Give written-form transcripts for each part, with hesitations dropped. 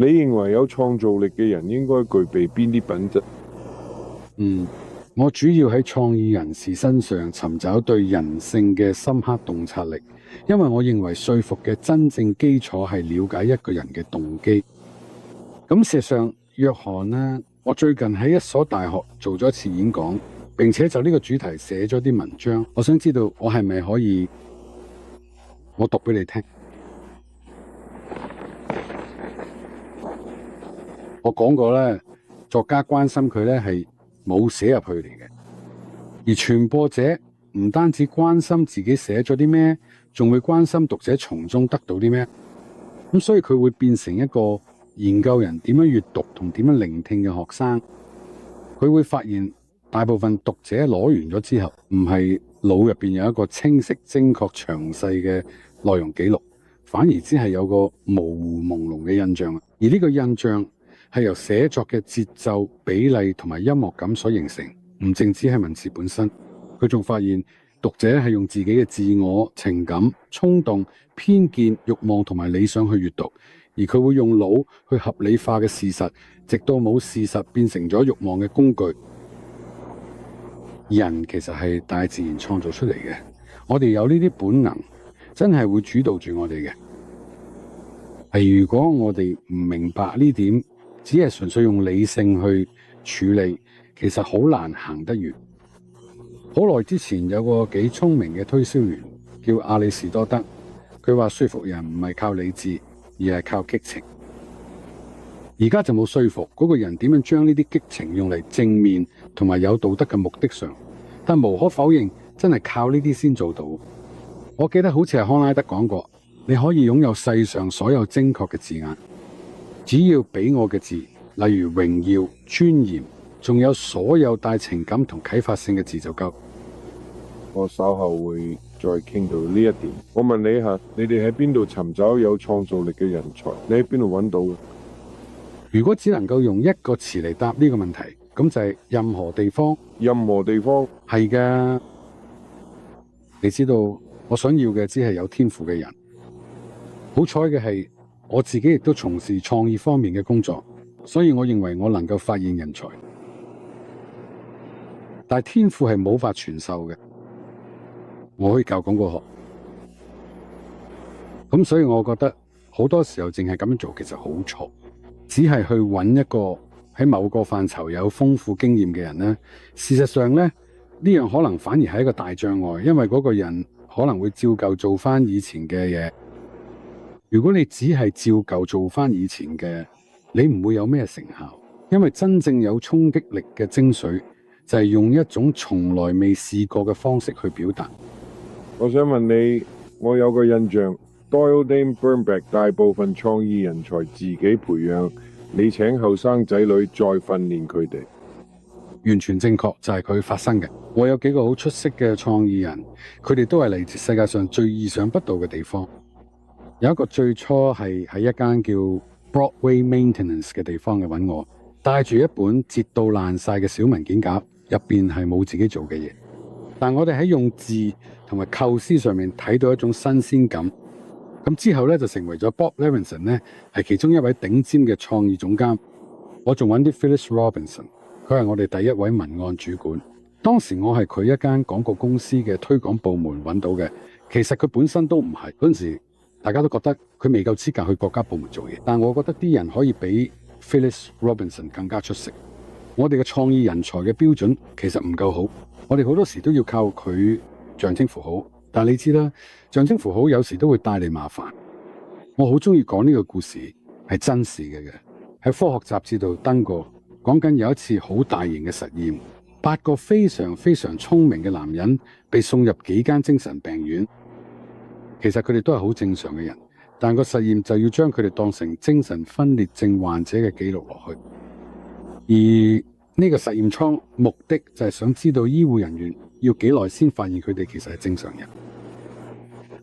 你認為有創造力嘅人應該具備邊啲品質？我主要喺創意人士身上尋找對人性嘅深刻洞察力，因為我認為說服嘅真正基礎係了解一個人嘅動機。咁事實上，約翰呢，我最近喺一所大學做咗一次演講，並且就呢個主題寫咗啲文章。我想知道我係咪可以我讀俾你聽？我講過咧，作家關心佢咧係冇寫入去嚟嘅，而傳播者唔單止關心自己寫咗啲咩，仲會關心讀者從中得到啲咩。咁所以佢會變成一個研究人點樣閱讀同點樣聆聽嘅學生。佢會發現大部分讀者攞完咗之後，唔係腦入邊有一個清晰、精確、詳細嘅內容記錄，反而只係有個模糊朦朧嘅印象。而呢個印象係由寫作嘅節奏、比例同埋音樂感所形成，唔淨止係文字本身。佢仲發現讀者係用自己嘅自我、情感、衝動、偏見、慾望同埋理想去閱讀，而佢會用腦去合理化嘅事實，直到冇事實變成咗慾望嘅工具。人其實係大自然創造出嚟嘅，我哋有呢啲本能，真係會主導住我哋嘅。係如果我哋唔明白呢點，只係純粹用理性去處理，其實好難行得遠。好耐之前有個幾聰明嘅推銷員叫亞里士多德，佢話說服人唔係靠理智，而係靠激情。而家就冇說服嗰個人點樣將呢啲激情用嚟正面同埋有道德嘅目的上，但無可否認真係靠呢啲先做到。我記得好似係康拉德講過，你可以擁有世上所有精確嘅字眼，只要俾我嘅字，例如榮耀、尊嚴，仲有所有帶情感同啟發性嘅字就夠。我稍後會再傾到呢一點。我問你一下，你哋喺邊度尋找有創造力嘅人才？你喺邊度揾到嘅？如果只能夠用一個詞嚟答呢個問題，咁就係任何地方。任何地方係㗎。你知道我想要嘅只係有天賦嘅人。好彩嘅係我自己亦都從事創意方面嘅工作，所以我認為我能夠發現人才。但係天賦係冇法傳授嘅。我可以教廣告學，咁所以我覺得好多時候淨係咁樣做其實好錯。只係去揾一個喺某個範疇有豐富經驗嘅人呢，事實上呢，呢樣可能反而係一個大障礙，因為嗰個人可能會照舊做翻以前嘅嘢。如果你只係照舊做翻以前嘅，你唔會有咩成效，因為真正有衝擊力嘅精髓就係用一種從來未試過嘅方式去表達。我想問你，我有個印象，Doyle Dane Bernbach 大部分創意人才自己培養，你請後生仔女再訓練佢哋。完全正確，就係佢發生嘅。我有幾個好出色嘅創意人，佢哋都係嚟自世界上最意想不到嘅地方。有一個最初係喺一間叫 Broadway Maintenance 嘅地方嘅揾我，帶住一本折到爛晒嘅小文件夾，入邊係冇自己做嘅嘢。但我哋喺用字同埋構思上面睇到一種新鮮感。咁之後咧就成為咗 Bob Levinson 咧，係其中一位頂尖嘅創意總監。我仲揾啲 Phyllis Robinson，佢係我哋第一位文案主管。當時我係佢一間廣告公司嘅推廣部門揾到嘅，其實佢本身都唔係。嗰陣時大家都覺得佢未夠資格去國家部門做嘢，但我覺得啲人可以比 Phyllis Robinson 更加出色。我哋嘅創意人才嘅標準其實唔夠好，我哋好多時都要靠佢象徵符號，但你知啦，象徵符號有時都會帶嚟麻煩。我好中意講呢個故事，係真事嘅，喺科學雜誌度登過，講緊有一次好大型嘅實驗，8個非常非常聰明嘅男人被送入幾間精神病院。其實佢哋都係好正常嘅人，但個實驗就要將佢哋當成精神分裂症患者嘅記錄落去。而呢個實驗艙目的就係想知道醫護人員要幾耐先發現佢哋其實係正常人。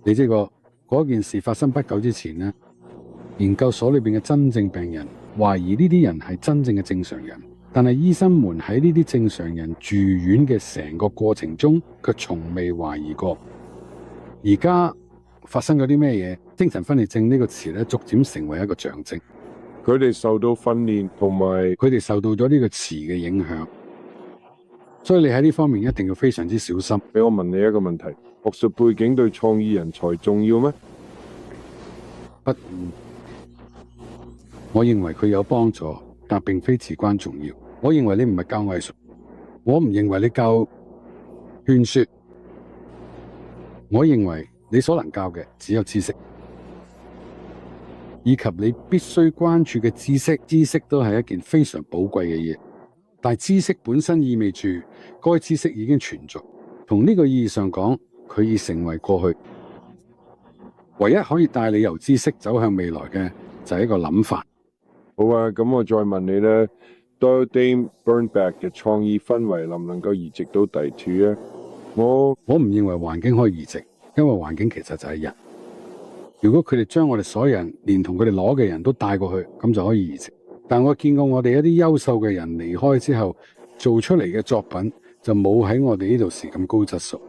你知嗰件事發生不久之前呢，研究所裏邊嘅真正病人懷疑呢啲人係真正嘅正常人，但係醫生們喺呢啲正常人住院嘅成個過程中，卻從未懷疑過。而家發生咗啲咩嘢？精神分裂症呢個詞咧，逐漸成為一個象徵。佢哋受到訓練同埋佢哋受到咗呢個詞嘅影響，所以你喺呢方面一定要非常之小心。俾我問你一個問題：學術背景對創意人才重要咩？不，我認為佢有幫助，但並非至關重要。我認為你唔係教藝術，我唔認為你教勸說，我認為你所能教嘅只有知識，以及你必須關注嘅知識。知識都係一件非常寶貴嘅嘢，但係知識本身意味住該知識已經存在。從呢個意義上講，佢已成為過去。唯一可以帶你由知識走向未來嘅就係一個諗法。好啊，咁我再問你咧 Doyle Dane Bernbach 嘅創意氛圍能唔能夠移植到第處咧？我唔認為環境可以移植，因為環境其實就係人。如果佢哋將我哋所有人連同佢哋攞嘅人都帶過去，咁就可以移植。但我見過我哋一啲優秀嘅人離開之後做出嚟嘅作品就冇喺我哋呢度時咁高質素。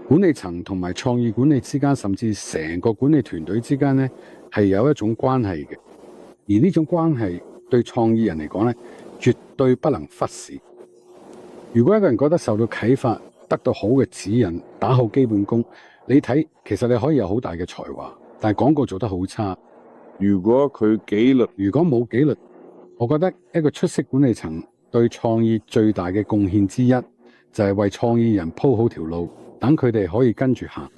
管理層同埋創意管理之間，甚至成個管理團隊之間呢，係有一種關係嘅。而呢種關係對創意人嚟講呢，絕對不能忽視。如果一個人覺得受到啟發，得到好嘅指引，打好基本功，你睇其實你可以有好大嘅才華，但係廣告做得好差。如果佢紀律，如果冇紀律，我覺得一個出色管理層對創意最大嘅貢獻之一，就係為創意人鋪好條路，等佢哋可以跟住行。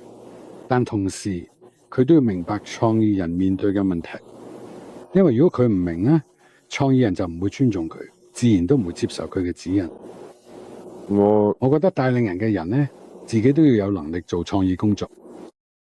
但同時佢都要明白創意人面對嘅問題。因為如果佢唔明咧，創意人就唔會尊重佢，自然都唔會接受佢嘅指引。我覺得帶領人嘅人呢，自己都要有能力做創意工作。